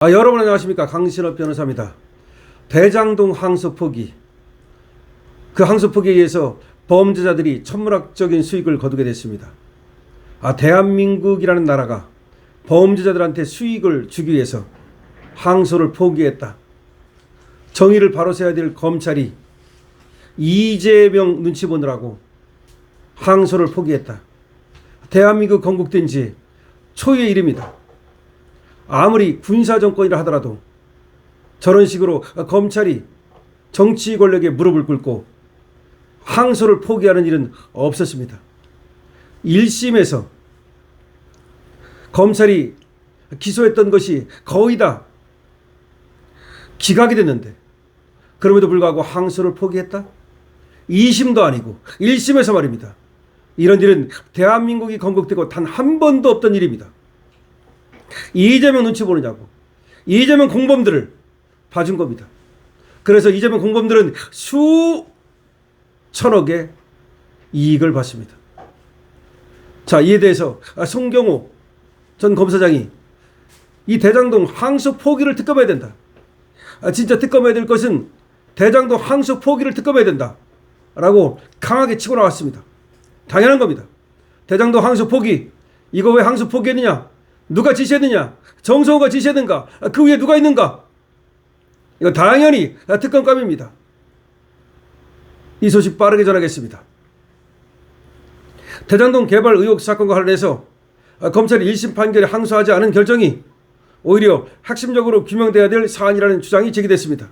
여러분 안녕하십니까. 강신업 변호사입니다. 대장동 항소 포기. 그 항소 포기에 의해서 범죄자들이 천문학적인 수익을 거두게 됐습니다. 대한민국이라는 나라가 범죄자들한테 수익을 주기 위해서 항소를 포기했다. 정의를 바로 세워야 될 검찰이 이재명 눈치 보느라고 항소를 포기했다. 대한민국 건국된 지 초유의 일입니다. 아무리 군사정권이라 하더라도 저런 식으로 검찰이 정치 권력에 무릎을 꿇고 항소를 포기하는 일은 없었습니다. 1심에서 검찰이 기소했던 것이 거의 다 기각이 됐는데 그럼에도 불구하고 항소를 포기했다? 2심도 아니고 1심에서 말입니다. 이런 일은 대한민국이 건국되고 단 한 번도 없던 일입니다. 이재명 눈치 보느냐고 이재명 공범들을 봐준 겁니다. 그래서 이재명 공범들은 수천억의 이익을 받습니다. 자, 이에 대해서 송경호 전 검사장이 이 대장동 항소 포기를 특검해야 된다. 진짜 특검해야 될 것은 대장동 항소 포기를 특검해야 된다 라고 강하게 치고 나왔습니다. 당연한 겁니다. 대장동 항소 포기, 이거 왜 항소 포기했느냐, 누가 지시했느냐, 정성호가 지시했는가, 그 위에 누가 있는가, 이거 당연히 특검감입니다. 이 소식 빠르게 전하겠습니다. 대장동 개발 의혹 사건과 관련해서 검찰이 1심 판결에 항소하지 않은 결정이 오히려 핵심적으로 규명돼야 될 사안이라는 주장이 제기됐습니다.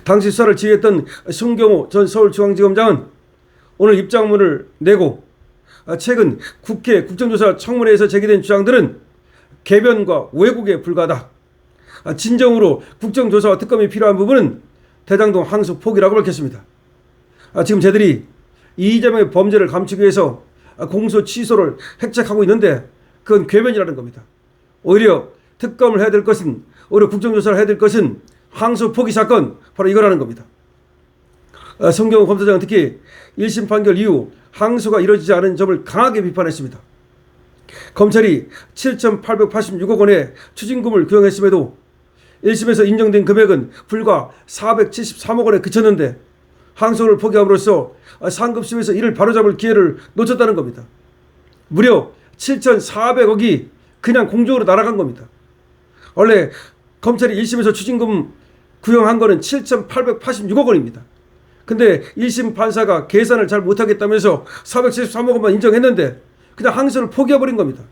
당시 수사를 지휘했던 송경호 전 서울중앙지검장은 오늘 입장문을 내고 최근 국회 국정조사 청문회에서 제기된 주장들은 개변과 왜곡에 불과하다. 진정으로 국정조사와 특검이 필요한 부분은 대장동 항소 포기라고 밝혔습니다. 지금 저들이 이재명의 범죄를 감추기 위해서 공소 취소를 획책하고 있는데 그건 궤변이라는 겁니다. 오히려 특검을 해야 될 것은, 오히려 국정조사를 해야 될 것은 항소 포기 사건, 바로 이거라는 겁니다. 송경호 검사장은 특히 1심 판결 이후 항소가 이루어지지 않은 점을 강하게 비판했습니다. 검찰이 7,886억 원의 추징금을 규정했음에도 1심에서 인정된 금액은 불과 473억 원에 그쳤는데 항소를 포기함으로써 상급심에서 이를 바로잡을 기회를 놓쳤다는 겁니다. 무려 7,400억이 그냥 공중으로 날아간 겁니다. 원래 검찰이 1심에서 추징금 구형한 거는 7,886억 원입니다. 근데 1심 판사가 계산을 잘 못하겠다면서 473억 원만 인정했는데 그냥 항소를 포기해버린 겁니다.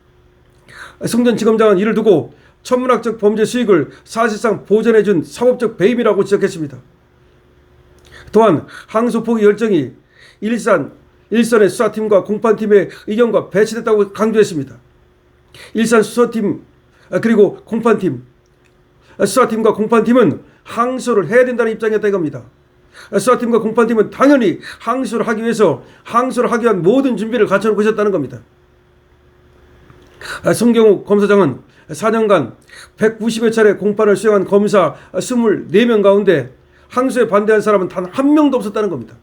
송 전 지검장은 이를 두고 천문학적 범죄 수익을 사실상 보전해준 상업적 배임이라고 지적했습니다. 또한 항소 포기 결정이 일선의 수사팀과 공판팀의 의견과 배치됐다고 강조했습니다. 일선 수사팀 그리고 공판팀, 수사팀과 공판팀은 항소를 해야 된다는 입장이었다 이겁니다. 수사팀과 공판팀은 당연히 항소를 하기 위해서 항소를 하기 위한 모든 준비를 갖춰놓고 있었다는 겁니다. 송경호 검사장은 4년간 190여 차례 공판을 수행한 검사 24명 가운데 항소에 반대한 사람은 단 한 명도 없었다는 겁니다.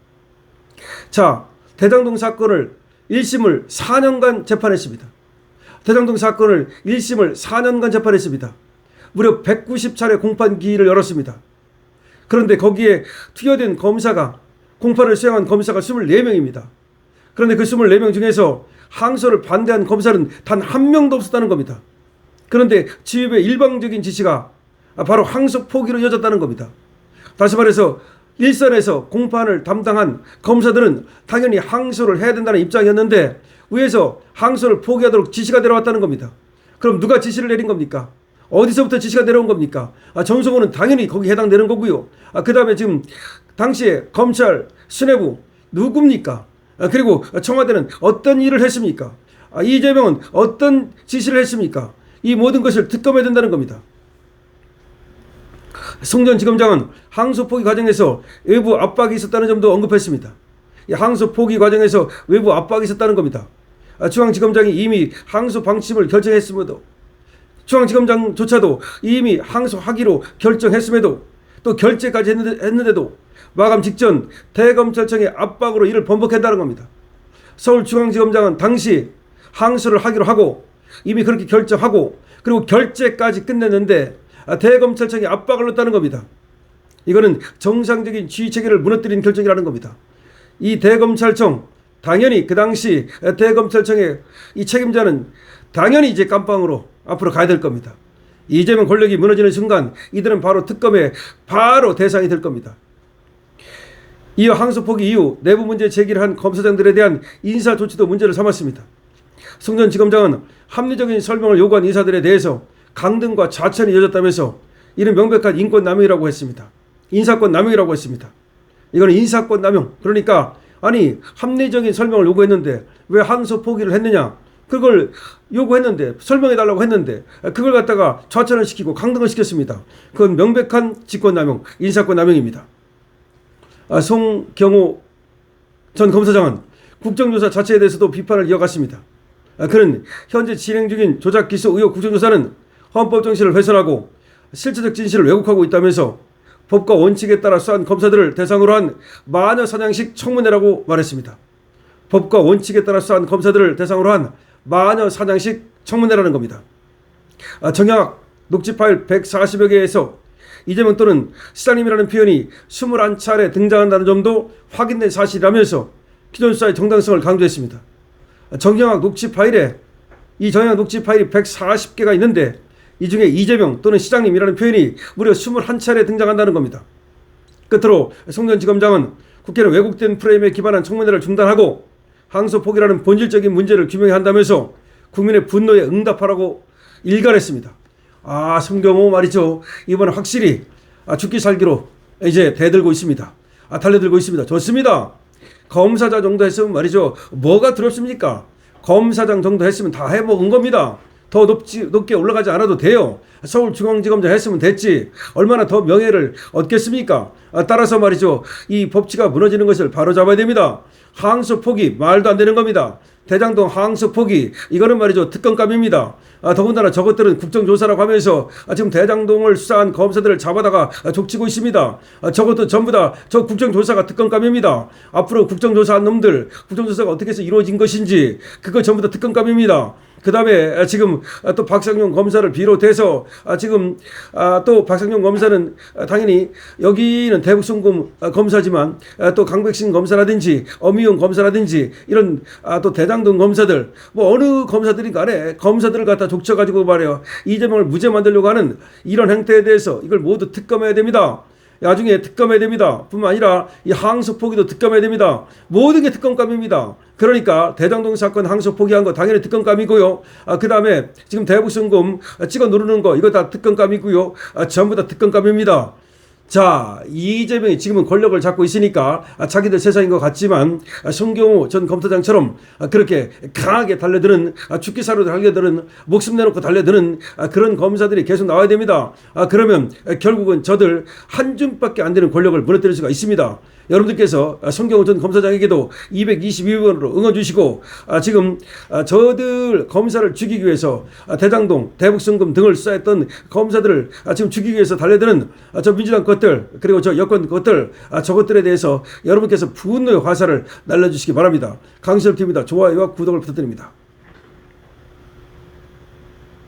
자, 대장동 사건을 1심을 4년간 재판했습니다. 대장동 사건을 1심을 4년간 재판했습니다. 무려 190차례 공판 기일을 열었습니다. 그런데 거기에 투여된 검사가, 공판을 수행한 검사가 24명입니다. 그런데 그 24명 중에서 항소를 반대한 검사는 단 한 명도 없었다는 겁니다. 그런데 지휘부의 일방적인 지시가 바로 항소 포기로 이어졌다는 겁니다. 다시 말해서 일선에서 공판을 담당한 검사들은 당연히 항소를 해야 된다는 입장이었는데 위에서 항소를 포기하도록 지시가 내려왔다는 겁니다. 그럼 누가 지시를 내린 겁니까? 어디서부터 지시가 내려온 겁니까? 정성호는 당연히 거기 해당되는 거고요. 그 다음에 지금 당시에 검찰 수뇌부 누굽니까? 그리고 청와대는 어떤 일을 했습니까? 이재명은 어떤 지시를 했습니까? 이 모든 것을 특검해야 된다는 겁니다. 송 전 지검장은 항소 포기 과정에서 외부 압박이 있었다는 점도 언급했습니다. 이 항소 포기 과정에서 외부 압박이 있었다는 겁니다. 중앙지검장이 이미 항소 방침을 결정했음에도, 중앙지검장조차도 이미 항소하기로 결정했음에도, 또 결재까지 했는데도 마감 직전 대검찰청의 압박으로 이를 번복했다는 겁니다. 서울중앙지검장은 당시 항소를 하기로 하고 이미 그렇게 결정하고 그리고 결재까지 끝냈는데 대검찰청이 압박을 넣었다는 겁니다. 이거는 정상적인 지휘체계를 무너뜨린 결정이라는 겁니다. 이 대검찰청, 당연히 그 당시 대검찰청의 이 책임자는 당연히 이제 깜빵으로 앞으로 가야 될 겁니다. 이재명 권력이 무너지는 순간 이들은 바로 특검의 바로 대상이 될 겁니다. 이어 항소 포기 이후 내부 문제 제기를 한 검사장들에 대한 인사 조치도 문제를 삼았습니다. 송전지검장은 합리적인 설명을 요구한 인사들에 대해서 강등과 자천이 이어졌다면서 이는 명백한 인권 남용이라고 했습니다. 인사권 남용이라고 했습니다. 이거는 인사권 남용. 그러니까 아니 합리적인 설명을 요구했는데 왜 항소 포기를 했느냐. 그걸 요구했는데 설명해달라고 했는데 그걸 갖다가 좌천을 시키고 강등을 시켰습니다. 그건 명백한 직권남용, 인사권남용입니다. 송경호 전 검사장은 국정조사 자체에 대해서도 비판을 이어갔습니다. 그는 현재 진행 중인 조작기소 의혹 국정조사는 헌법 정신을 훼손하고 실체적 진실을 왜곡하고 있다면서 법과 원칙에 따라 수사한 검사들을 대상으로 한 마녀 사냥식 청문회라고 말했습니다. 법과 원칙에 따라 수사한 검사들을 대상으로 한 마녀 사냥식 청문회라는 겁니다. 정약 녹취 파일 140여 개에서 이재명 또는 시장님이라는 표현이 21차례 등장한다는 점도 확인된 사실이라면서 기존 수사의 정당성을 강조했습니다. 정영학 녹취 파일에 이 정영학 녹취 파일이 140개가 있는데 이 중에 이재명 또는 시장님이라는 표현이 무려 21차례 등장한다는 겁니다. 끝으로 송전지검장은 국회는 왜곡된 프레임에 기반한 청문회를 중단하고 항소 포기라는 본질적인 문제를 규명해야 한다면서 국민의 분노에 응답하라고 일갈했습니다. 송경호 말이죠. 이번에 확실히 죽기 살기로 이제 대들고 있습니다. 달려들고 있습니다. 좋습니다. 검사장 정도 했으면 말이죠. 뭐가 두렵습니까? 검사장 정도 했으면 다 해먹은 겁니다. 더 높게 올라가지 않아도 돼요. 서울중앙지검장 했으면 됐지. 얼마나 더 명예를 얻겠습니까? 따라서 말이죠. 이 법치가 무너지는 것을 바로잡아야 됩니다. 항소 포기 말도 안 되는 겁니다. 대장동 항소 포기 이거는 말이죠. 특검감입니다. 더군다나 저것들은 국정조사라고 하면서 지금 대장동을 수사한 검사들을 잡아다가 족치고 있습니다. 저것도 전부 다 저 국정조사가 특검감입니다. 앞으로 국정조사한 놈들 국정조사가 어떻게 해서 이루어진 것인지 그거 전부 다 특검감입니다. 그 다음에 지금 또 박상용 검사를 비롯해서 지금 또 박상용 검사는 당연히 여기는 대북송금 검사지만 또 강백신 검사라든지 엄희용 검사라든지 이런 또 대장동 검사들 뭐 어느 검사들이 간에 검사들을 갖다 족쳐가지고 말이에요. 이재명을 무죄 만들려고 하는 이런 행태에 대해서 이걸 모두 특검해야 됩니다. 나중에 특검해야 됩니다. 뿐만 아니라 이 항소 포기도 특검해야 됩니다. 모든 게 특검감입니다. 그러니까 대장동 사건 항소 포기한 거 당연히 특검감이고요. 그 다음에 지금 대북송금 찍어 누르는 거 이거 다 특검감이고요. 전부 다 특검감입니다. 자, 이재명이 지금은 권력을 잡고 있으니까 자기들 세상인 것 같지만 송경호 전 검사장처럼 그렇게 강하게 달려드는 죽기 살로 달려드는 목숨 내놓고 달려드는 그런 검사들이 계속 나와야 됩니다. 그러면 결국은 저들 한 줌밖에 안 되는 권력을 무너뜨릴 수가 있습니다. 여러분들께서 송경호 전 검사장에게도 222번으로 응원 주시고 지금 저들 검사를 죽이기 위해서 대장동, 대북송금 등을 수사했던 검사들을 지금 죽이기 위해서 달려드는 저 민주당 것들 그리고 저 여권 것들 저것들에 대해서 여러분께서 분노의 화살을 날려주시기 바랍니다. 강시엽TV입니다. 좋아요와 구독을 부탁드립니다.